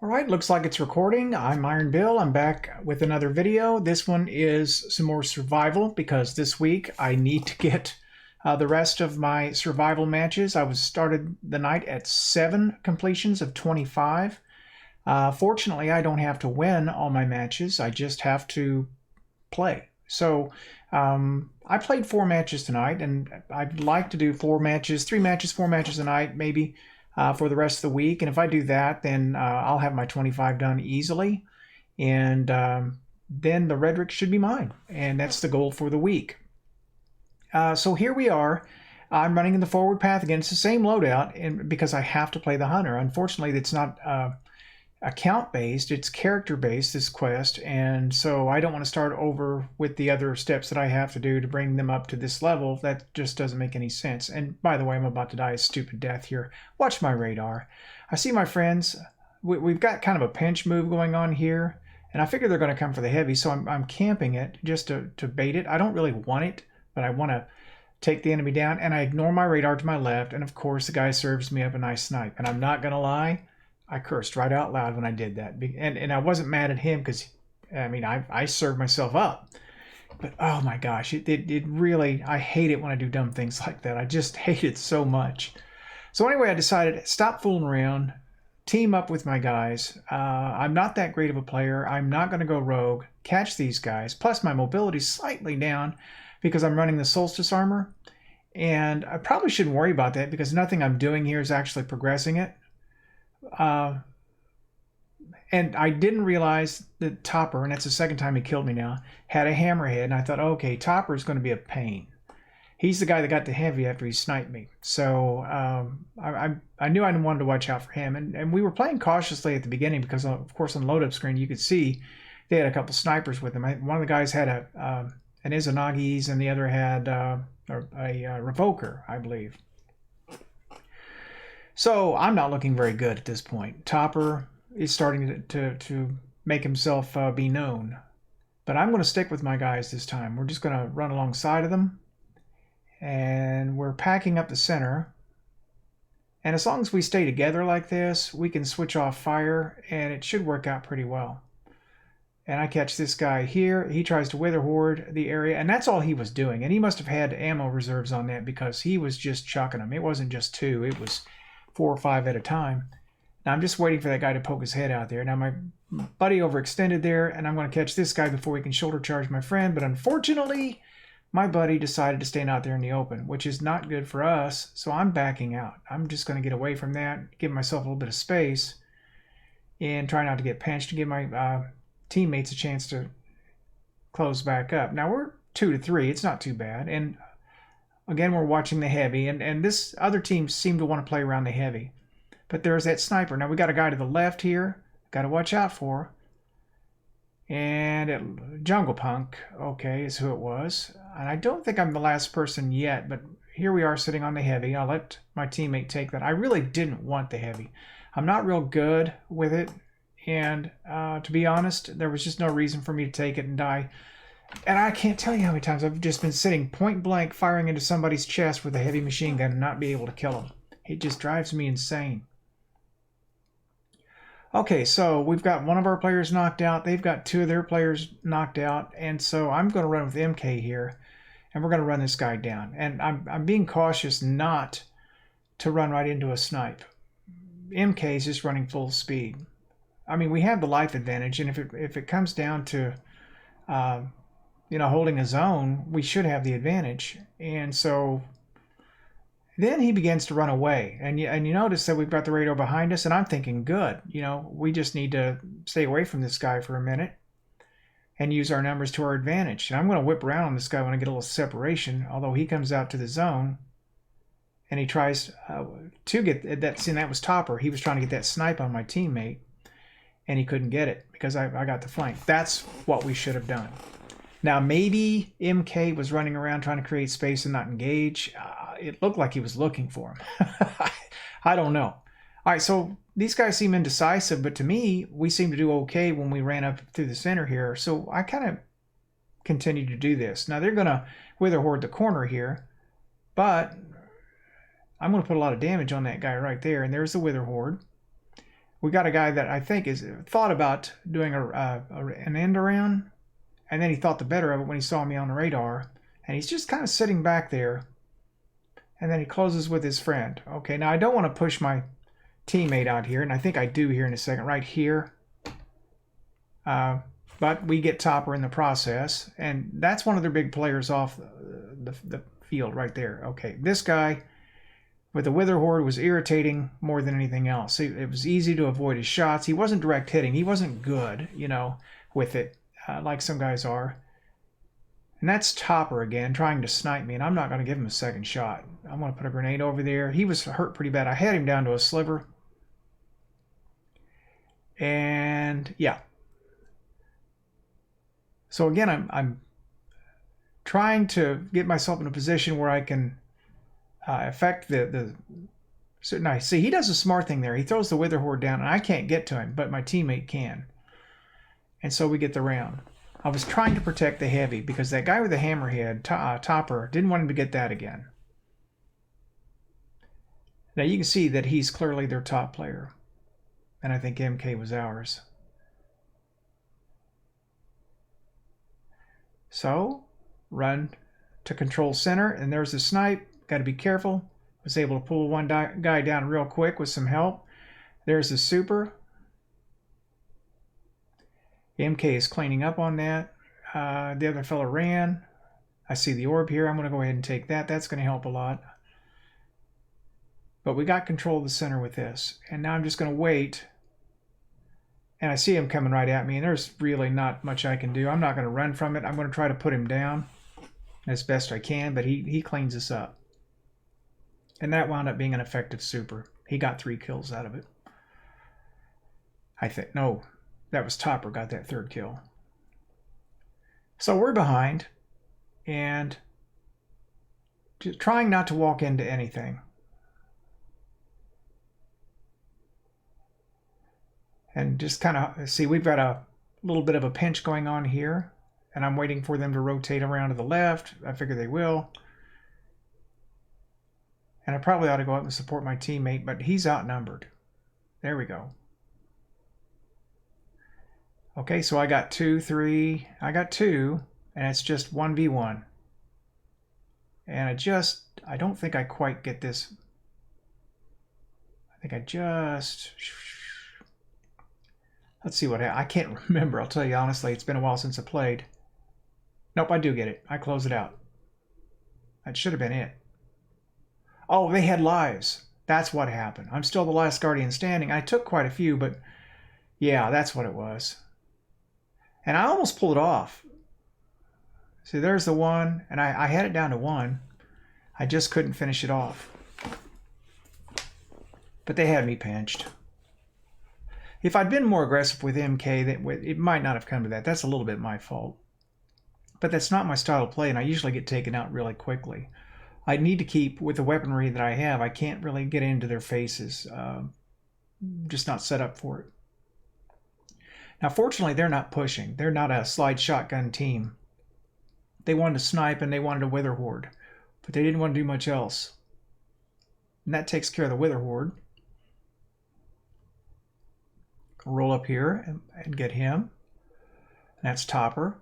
All right, looks like it's recording. I'm Iron Bill. I'm back with another video. This one is some more survival because this week I need to get the rest of my survival matches. I was started the night at 7 completions of 25. Fortunately, I don't have to win all my matches. I just have to play. So I played 4 matches tonight, and I'd like to do 4 matches, 3 matches, 4 matches a night, maybe. For the rest of the week. And if I do that, then I'll have my 25 done easily. And then the Redrick should be mine. And that's the goal for the week. So here we are. I'm running in the forward path again. It's the same loadout and because I have to play the hunter. Unfortunately, it's not account-based. It's character-based, this quest. And so I don't want to start over with the other steps that I have to do to bring them up to this level. That just doesn't make any sense. And by the way, I'm about to die a stupid death here. Watch my radar. I see my friends. We've got kind of a pinch move going on here. And I figure they're going to come for the heavy, so I'm camping it just to bait it. I don't really want it, but I want to take the enemy down. And I ignore my radar to my left. And of course, the guy serves me up a nice snipe. And I'm not going to lie. I cursed right out loud when I did that. And I wasn't mad at him because, I mean, I served myself up. But, oh my gosh, it really, I hate it when I do dumb things like that. I just hate it so much. So anyway, I decided, stop fooling around, team up with my guys. I'm not that great of a player. I'm not going to go rogue, catch these guys. Plus, my mobility's slightly down because I'm running the Solstice armor. And I probably shouldn't worry about that because nothing I'm doing here is actually progressing it. And I didn't realize that Topper, and that's the second time he killed me now, had a hammerhead. And I thought, okay, Topper is going to be a pain. He's the guy that got the heavy after he sniped me. So I knew I wanted to watch out for him. And we were playing cautiously at the beginning because, of course, on the load-up screen, you could see they had a couple snipers with them. One of the guys had an Izanagi's and the other had a Revoker, I believe. So I'm not looking very good at this point. Topper is starting to make himself be known. But I'm going to stick with my guys this time. We're just going to run alongside of them. And we're packing up the center. And as long as we stay together like this, we can switch off fire. And it should work out pretty well. And I catch this guy here. He tries to wither horde the area. And that's all he was doing. And he must have had ammo reserves on that because he was just chucking them. It wasn't just 2. It was 4 or 5 at a time. Now I'm just waiting for that guy to poke his head out there. Now my buddy overextended there, and I'm going to catch this guy before he can shoulder charge my friend. But unfortunately, my buddy decided to stand out there in the open, which is not good for us. So I'm backing out. I'm just going to get away from that, give myself a little bit of space, and try not to get pinched to give my teammates a chance to close back up. Now we're 2 to 3. It's not too bad. And again, we're watching the heavy, and this other team seemed to want to play around the heavy. But there's that sniper. Now we got a guy to the left here. Got to watch out for. And Jungle Punk, okay, is who it was. And I don't think I'm the last person yet, but here we are sitting on the heavy. I'll let my teammate take that. I really didn't want the heavy. I'm not real good with it. And to be honest, there was just no reason for me to take it and die. And I can't tell you how many times I've just been sitting point blank firing into somebody's chest with a heavy machine gun and not be able to kill them. It just drives me insane. Okay, so we've got one of our players knocked out. They've got 2 of their players knocked out. And so I'm going to run with MK here. And we're going to run this guy down. And I'm being cautious not to run right into a snipe. MK is just running full speed. I mean, we have the life advantage. And if it comes down to holding a zone, we should have the advantage. And so then he begins to run away. And you notice that we've got the radar behind us, and I'm thinking, good. We just need to stay away from this guy for a minute and use our numbers to our advantage. And I'm going to whip around on this guy when I get a little separation, although he comes out to the zone and he tries to get that. See, that was Topper. He was trying to get that snipe on my teammate, and he couldn't get it because I got the flank. That's what we should have done. Now, maybe MK was running around trying to create space and not engage. It looked like he was looking for him. I don't know. All right, so these guys seem indecisive, but to me, we seem to do okay when we ran up through the center here. So I kind of continue to do this. Now, they're going to wither horde the corner here, but I'm going to put a lot of damage on that guy right there. And there's the wither horde. We got a guy that I think is thought about doing an end around, and then he thought the better of it when he saw me on the radar, and he's just kind of sitting back there, and then he closes with his friend. Okay, now I don't want to push my teammate out here, and I think I do here in a second, right here. But we get Topper in the process, and that's one of their big players off the field right there. Okay, this guy with the Wither Horde was irritating more than anything else. It was easy to avoid his shots. He wasn't direct hitting. He wasn't good, you know, with it, like some guys are. And that's Topper again, trying to snipe me, and I'm not going to give him a second shot. I'm going to put a grenade over there. He was hurt pretty bad. I had him down to a sliver. And, yeah. So again, I'm trying to get myself in a position where I can affect the. So nice. See, he does a smart thing there. He throws the Wither Horde down, and I can't get to him, but my teammate can. And so we get the round. I was trying to protect the heavy because that guy with the hammerhead, Topper, didn't want him to get that again. Now you can see that he's clearly their top player, and I think MK was ours. So, run to control center, and there's the snipe. Got to be careful. Was able to pull one guy down real quick with some help. There's the super. MK is cleaning up on that. The other fellow ran. I see the orb here. I'm going to go ahead and take that. That's going to help a lot. But we got control of the center with this. And now I'm just going to wait. And I see him coming right at me, and there's really not much I can do. I'm not going to run from it. I'm going to try to put him down as best I can, but he cleans us up. And that wound up being an effective super. He got 3 kills out of it. I think, no, that was Topper got that 3rd kill. So we're behind, and just trying not to walk into anything. And just kind of see, we've got a little bit of a pinch going on here, and I'm waiting for them to rotate around to the left. I figure they will. And I probably ought to go up and support my teammate, but he's outnumbered. There we go. Okay, so I got 2, 3. I got 2, and it's just 1v1. And I don't think I quite get this. I think I just... Let's see what I can't remember. I'll tell you honestly, it's been a while since I played. Nope, I do get it. I close it out. That should have been it. Oh, they had lives. That's what happened. I'm still the last Guardian standing. I took quite a few, but yeah, that's what it was. And I almost pulled it off. See, there's the one, and I had it down to 1. I just couldn't finish it off. But they had me pinched. If I'd been more aggressive with MK, it might not have come to that. That's a little bit my fault. But that's not my style of play, and I usually get taken out really quickly. I need to keep, with the weaponry that I have, I can't really get into their faces. Just not set up for it. Now, fortunately, they're not pushing. They're not a slide shotgun team. They wanted to snipe, and they wanted a Wither Horde. But they didn't want to do much else. And that takes care of the Wither Horde. Roll up here and get him. And that's Topper.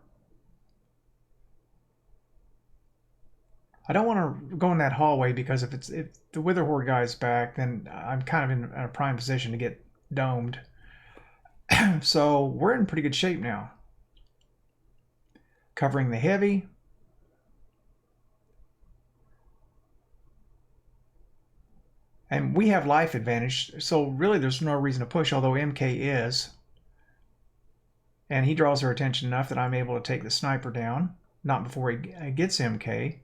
I don't want to go in that hallway because if the Wither Horde guy is back, then I'm kind of in a prime position to get domed. So we're in pretty good shape now. Covering the heavy. And we have life advantage, so really there's no reason to push, although MK is. And he draws our attention enough that I'm able to take the sniper down, not before he gets MK.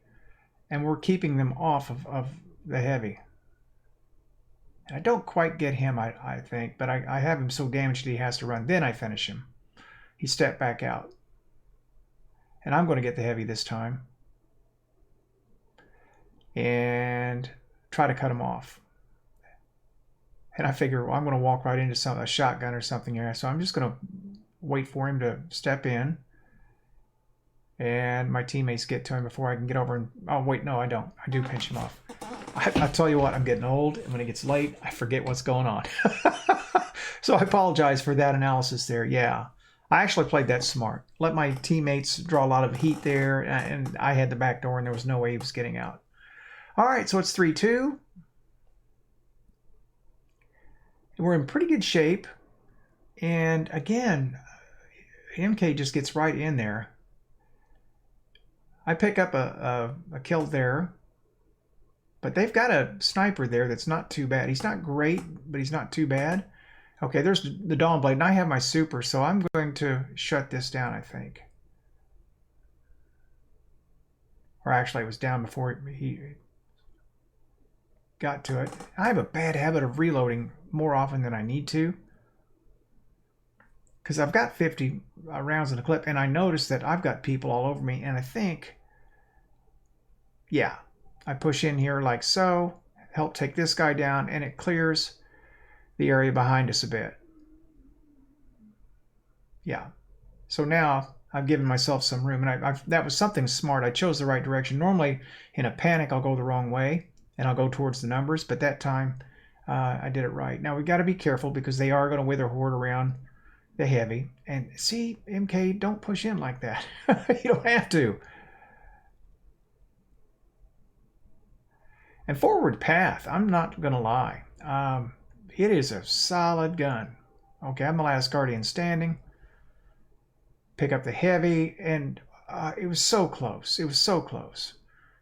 And we're keeping them off of the heavy. And I don't quite get him, I think, but I have him so damaged that he has to run. Then I finish him. He stepped back out. And I'm going to get the heavy this time. And try to cut him off. And I figure, well, I'm going to walk right into a shotgun or something here. So I'm just going to wait for him to step in. And my teammates get to him before I can get over and... Oh, wait, no, I don't. I do pinch him off. I tell you what, I'm getting old, and when it gets late, I forget what's going on. So I apologize for that analysis there. Yeah, I actually played that smart. Let my teammates draw a lot of heat there, and I had the back door, and there was no way he was getting out. All right, so it's 3-2. We're in pretty good shape. And again, MK just gets right in there. I pick up a kill there. But they've got a sniper there that's not too bad. He's not great, but he's not too bad. Okay, there's the Dawn Blade, and I have my super, so I'm going to shut this down, I think. Or actually, it was down before he got to it. I have a bad habit of reloading more often than I need to, because I've got 50 rounds in the clip, and I notice that I've got people all over me, and I think, yeah, I push in here like so, help take this guy down, and it clears the area behind us a bit. Yeah. So now I've given myself some room, and that was something smart. I chose the right direction. Normally, in a panic, I'll go the wrong way, and I'll go towards the numbers, but that time I did it right. Now, we've got to be careful because they are going to wither horde around the heavy. And see, MK, don't push in like that. You don't have to. And forward path, I'm not going to lie. It is a solid gun. Okay, I'm the last Guardian standing. Pick up the heavy, and it was so close. It was so close.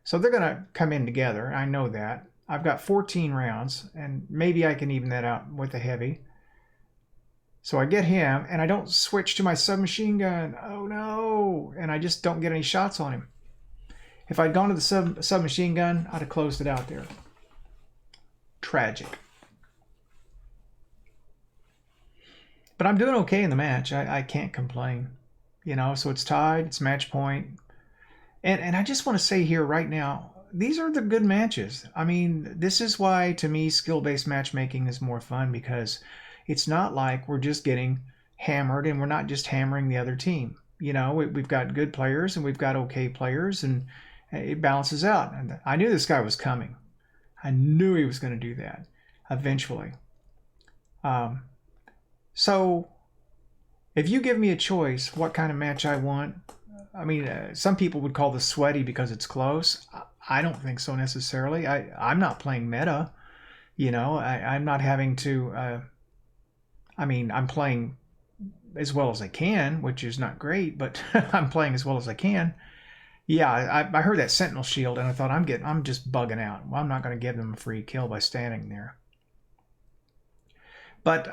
So they're going to come in together. I know that. I've got 14 rounds, and maybe I can even that out with the heavy. So I get him, and I don't switch to my submachine gun. Oh, no. And I just don't get any shots on him. If I'd gone to the submachine gun, I'd have closed it out there. Tragic. But I'm doing okay in the match. I can't complain. You know, so it's tied. It's match point. And I just want to say here right now, these are the good matches. I mean, this is why, to me, skill-based matchmaking is more fun, because it's not like we're just getting hammered and we're not just hammering the other team. You know, we've got good players and we've got okay players, and it balances out. And I knew this guy was coming. I knew he was going to do that eventually. So if you give me a choice, what kind of match I want, I mean, some people would call this sweaty because it's close. I don't think so necessarily. I'm not playing meta. You know, I'm not having to, I mean, I'm playing as well as I can, which is not great, but I'm playing as well as I can. Yeah, I heard that Sentinel shield, and I thought I'm just bugging out. Well, I'm not going to give them a free kill by standing there. But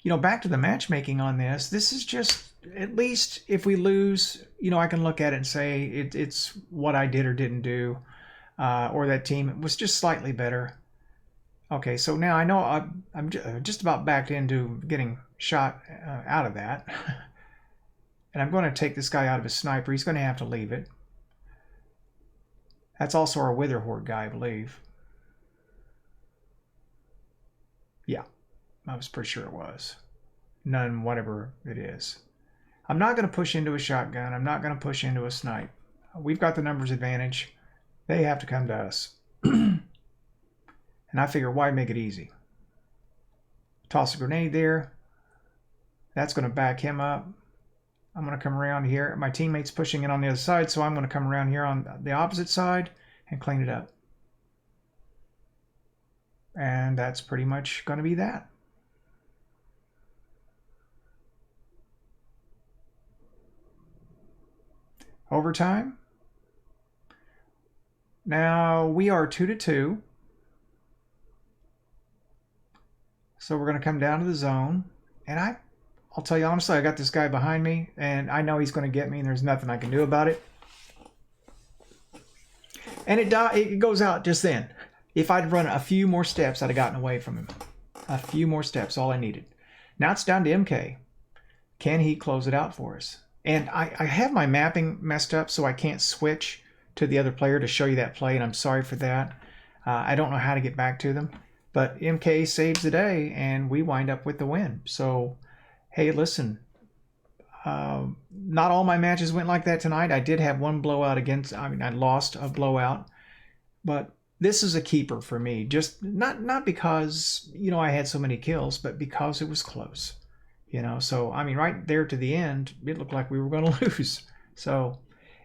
you know, back to the matchmaking on this. This is just, at least if we lose, you know, I can look at it and say it's what I did or didn't do, or that team was just slightly better. Okay, so now I know I'm just about backed into getting shot out of that. And I'm going to take this guy out of his sniper. He's going to have to leave it. That's also our Wither Horde guy, I believe. Yeah, I was pretty sure it was. None, whatever it is. I'm not going to push into a shotgun. I'm not going to push into a snipe. We've got the numbers advantage. They have to come to us. And I figure, why make it easy? Toss a grenade there. That's going to back him up. I'm going to come around here. My teammate's pushing in on the other side, so I'm going to come around here on the opposite side and clean it up. And that's pretty much going to be that. Overtime. Now we are 2-2. So we're going to come down to the zone. And I'll tell you honestly, I got this guy behind me, and I know he's going to get me, and there's nothing I can do about it. And it goes out just then. If I'd run a few more steps, I'd have gotten away from him. A few more steps, all I needed. Now it's down to MK. Can he close it out for us? And I have my mapping messed up, so I can't switch to the other player to show you that play, and I'm sorry for that. I don't know how to get back to them. But MK saves the day, and we wind up with the win. So, hey, listen, not all my matches went like that tonight. I did have one blowout against, I mean, I lost a blowout. But this is a keeper for me. Just not because, you know, I had so many kills, but because it was close. You know, so I mean, right there to the end, it looked like we were going to lose. So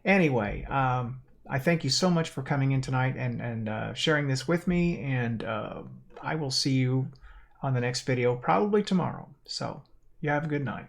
anyway, I thank you so much for coming in tonight and sharing this with me, and I will see you on the next video, probably tomorrow. So you have a good night.